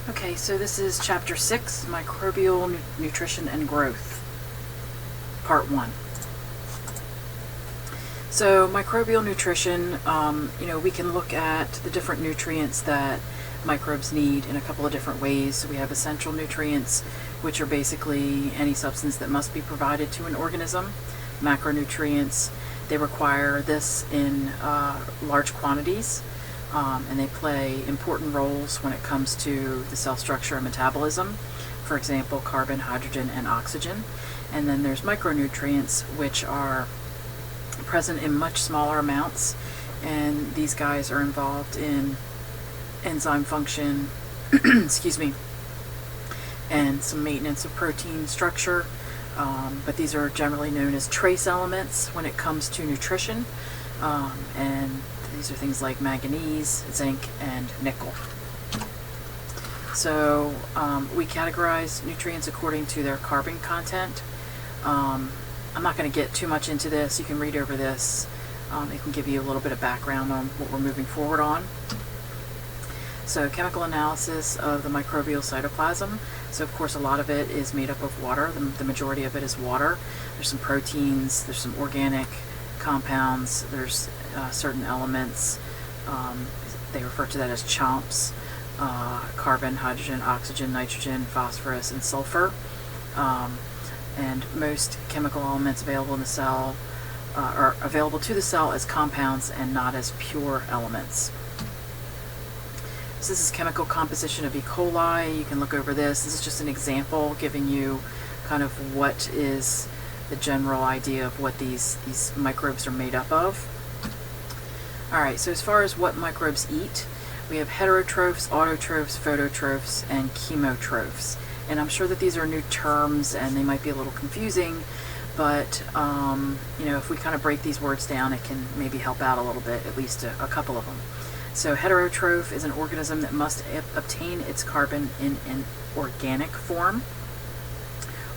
Okay, so this is Chapter 6, Microbial Nutrition and Growth, Part 1. So microbial nutrition, we can look at the different nutrients that microbes need in a couple of different ways. So we have essential nutrients, which are basically any substance that must be provided to an organism. Macronutrients, they require this in large quantities. And they play important roles when it comes to the cell structure and metabolism. For example, carbon, hydrogen, and oxygen. And then there's micronutrients, which are present in much smaller amounts, and these guys are involved in enzyme function, excuse me, and some maintenance of protein structure. But these are generally known as trace elements when it comes to nutrition, and these are things like manganese, zinc, and nickel. So we categorize nutrients according to their carbon content. I'm not going to get too much into this. You can read over this. It can give you a little bit of background on what we're moving forward on. So chemical analysis of the microbial cytoplasm. So of course a lot of it is made up of water. The majority of it is water. There's some proteins, there's some organic compounds, there's certain elements, they refer to that as chomps, carbon, hydrogen, oxygen, nitrogen, phosphorus, and sulfur. And most chemical elements available in the cell are available to the cell as compounds and not as pure elements. So this is chemical composition of E. coli. You can look over this. This is just an example giving you kind of what is the general idea of what these microbes are made up of. Alright, so as far as what microbes eat, we have heterotrophs, autotrophs, phototrophs, and chemotrophs. And I'm sure that these are new terms and they might be a little confusing, but if we kind of break these words down, it can maybe help out a little bit, at least a couple of them. So heterotroph is an organism that must obtain its carbon in an organic form.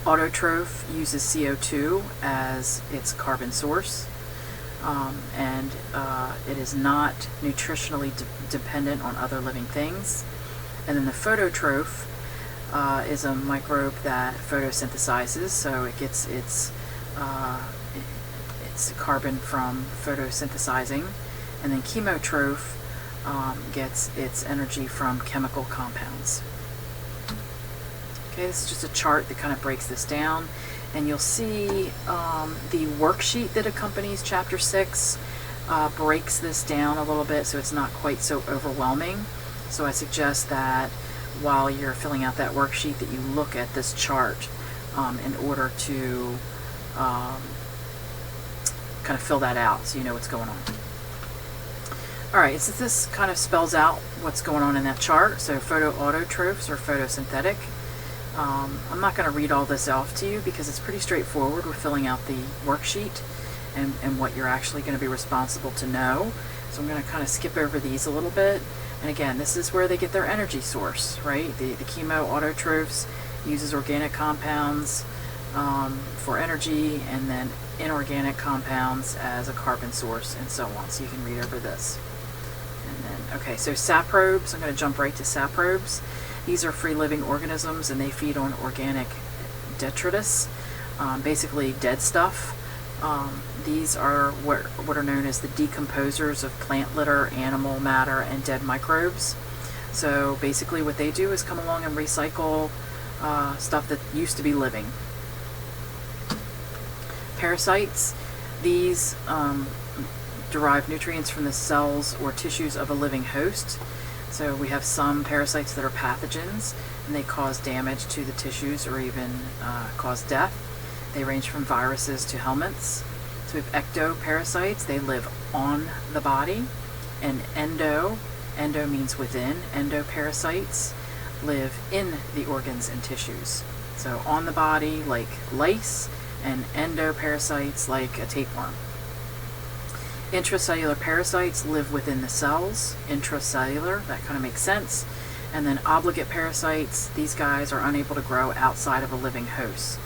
Autotroph uses CO2 as its carbon source, and it is not nutritionally dependent on other living things. And then the phototroph is a microbe that photosynthesizes, so it gets its carbon from photosynthesizing. And then chemotroph gets its energy from chemical compounds. Okay, this is just a chart that kind of breaks this down, and you'll see the worksheet that accompanies Chapter 6 breaks this down a little bit so it's not quite so overwhelming. So I suggest that while you're filling out that worksheet that you look at this chart in order to kind of fill that out so you know what's going on. Alright, so this kind of spells out what's going on in that chart. So photoautotrophs are photosynthetic. I'm not going to read all this off to you because it's pretty straightforward. We're filling out the worksheet and what you're actually going to be responsible to know. So I'm going to kind of skip over these a little bit. And again, this is where they get their energy source, right? The chemoautotrophs uses organic compounds for energy, and then inorganic compounds as a carbon source, and so on. So you can read over this. And then, okay, so saprobes, I'm going to jump right to saprobes. These are free-living organisms, and they feed on organic detritus, basically dead stuff. These are what are known as the decomposers of plant litter, animal matter, and dead microbes. So basically what they do is come along and recycle stuff that used to be living. Parasites, these derive nutrients from the cells or tissues of a living host. So we have some parasites that are pathogens, and they cause damage to the tissues or even cause death. They range from viruses to helminths. So we have ectoparasites, they live on the body. And endo means within, endoparasites live in the organs and tissues. So on the body, like lice, and endoparasites, like a tapeworm. Intracellular parasites live within the cells. Intracellular, that kind of makes sense. And then obligate parasites, these guys are unable to grow outside of a living host.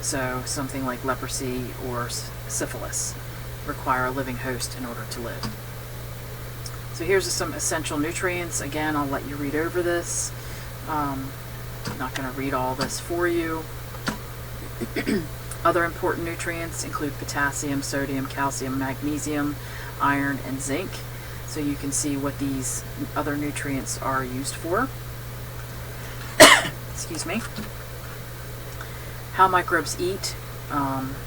So something like leprosy or syphilis require a living host in order to live. So here's some essential nutrients. Again, I'll let you read over this. I'm not going to read all this for you. Other important nutrients include potassium, sodium, calcium, magnesium, iron, and zinc. So you can see what these other nutrients are used for. Excuse me. How microbes eat,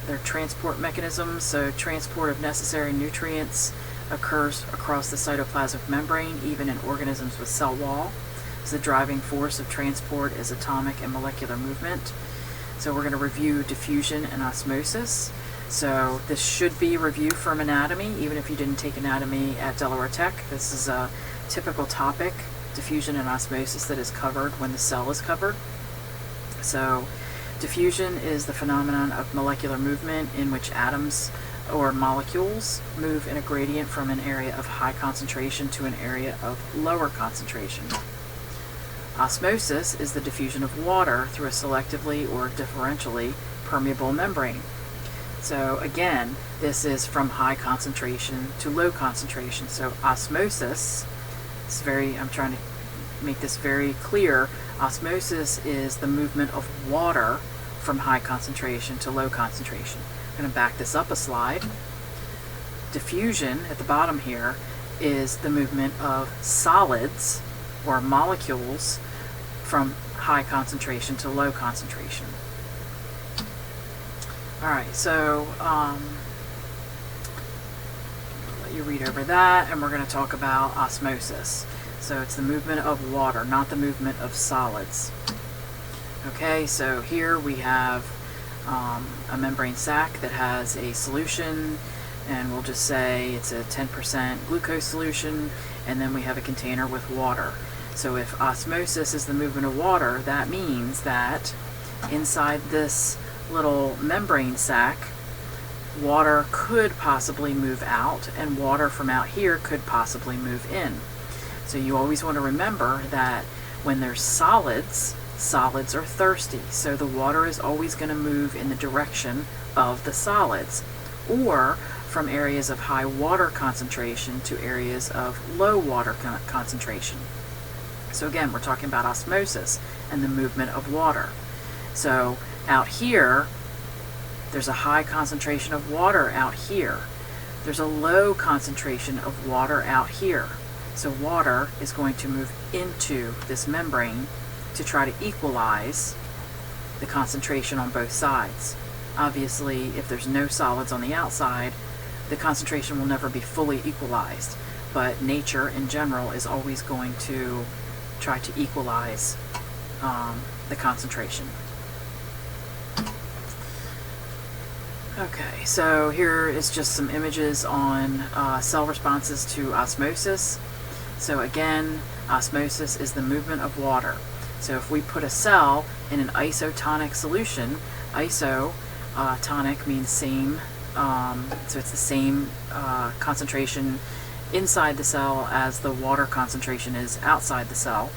their transport mechanisms. So transport of necessary nutrients occurs across the cytoplasmic membrane, even in organisms with cell wall. So the driving force of transport is atomic and molecular movement. So we're going to review diffusion and osmosis. So this should be a review from anatomy, even if you didn't take anatomy at Delaware Tech. This is a typical topic, diffusion and osmosis, that is covered when the cell is covered. So diffusion is the phenomenon of molecular movement in which atoms or molecules move in a gradient from an area of high concentration to an area of lower concentration. Osmosis is the diffusion of water through a selectively or differentially permeable membrane. So again, this is from high concentration to low concentration. So osmosis is I'm trying to make this very clear. Osmosis is the movement of water from high concentration to low concentration. I'm going to back this up a slide. Diffusion at the bottom here is the movement of solids or molecules from high concentration to low concentration. Alright, so I'll let you read over that, and we're going to talk about osmosis. So it's the movement of water, not the movement of solids. Okay, so here we have a membrane sac that has a solution, and we'll just say it's a 10% glucose solution, and then we have a container with water. So if osmosis is the movement of water, that means that inside this little membrane sac, water could possibly move out, and water from out here could possibly move in. So you always want to remember that when there's solids, solids are thirsty. So the water is always going to move in the direction of the solids, or from areas of high water concentration to areas of low water concentration. So again, we're talking about osmosis and the movement of water. So out here, there's a high concentration of water out here. There's a low concentration of water out here. So water is going to move into this membrane to try to equalize the concentration on both sides. Obviously, if there's no solids on the outside, the concentration will never be fully equalized. But nature in general is always going to try to equalize the concentration. Okay, so here is just some images on cell responses to osmosis. So again, osmosis is the movement of water. So if we put a cell in an isotonic solution, isotonic means same, so it's the same concentration inside the cell as the water concentration is outside the cell,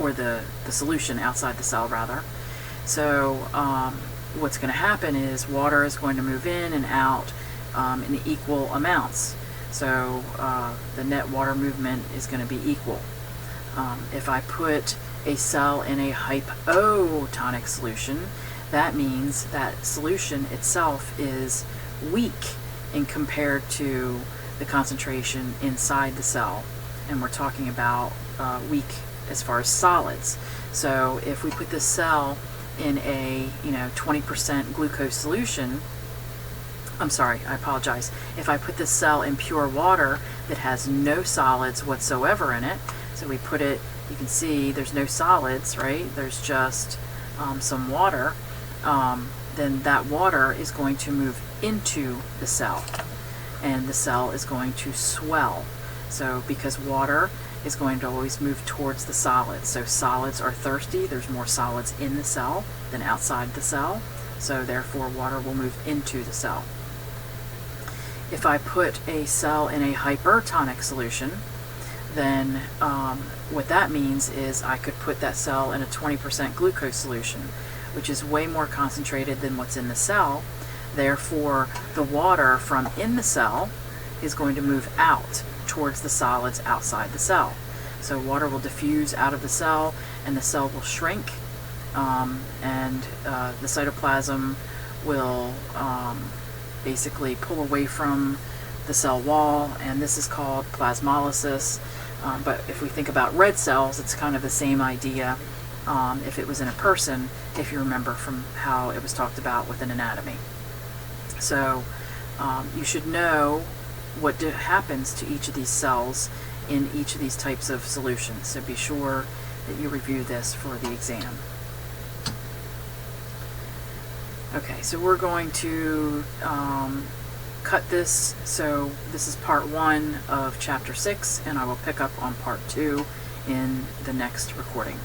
or the solution outside the cell rather. So what's going to happen is water is going to move in and out in equal amounts. So the net water movement is going to be equal. If I put a cell in a hypotonic solution, that means that solution itself is weak in compared to the concentration inside the cell, and we're talking about weak as far as solids. So if we put this cell in a 20% glucose solution, I'm sorry, I apologize. If I put this cell in pure water that has no solids whatsoever in it, so we put it, you can see there's no solids, right? There's just some water. Then that water is going to move into the cell, and the cell is going to swell. So because water is going to always move towards the solids. So solids are thirsty. There's more solids in the cell than outside the cell. So therefore water will move into the cell. If I put a cell in a hypertonic solution, then what that means is I could put that cell in a 20% glucose solution, which is way more concentrated than what's in the cell. Therefore, the water from in the cell is going to move out towards the solids outside the cell. So water will diffuse out of the cell, and the cell will shrink, and the cytoplasm will basically pull away from the cell wall, and this is called plasmolysis. But if we think about red cells, it's kind of the same idea if it was in a person, if you remember from how it was talked about within anatomy. So you should know what happens to each of these cells in each of these types of solutions. So be sure that you review this for the exam. Okay, so we're going to cut this. So this is part 1 of chapter 6, and I will pick up on part 2 in the next recording.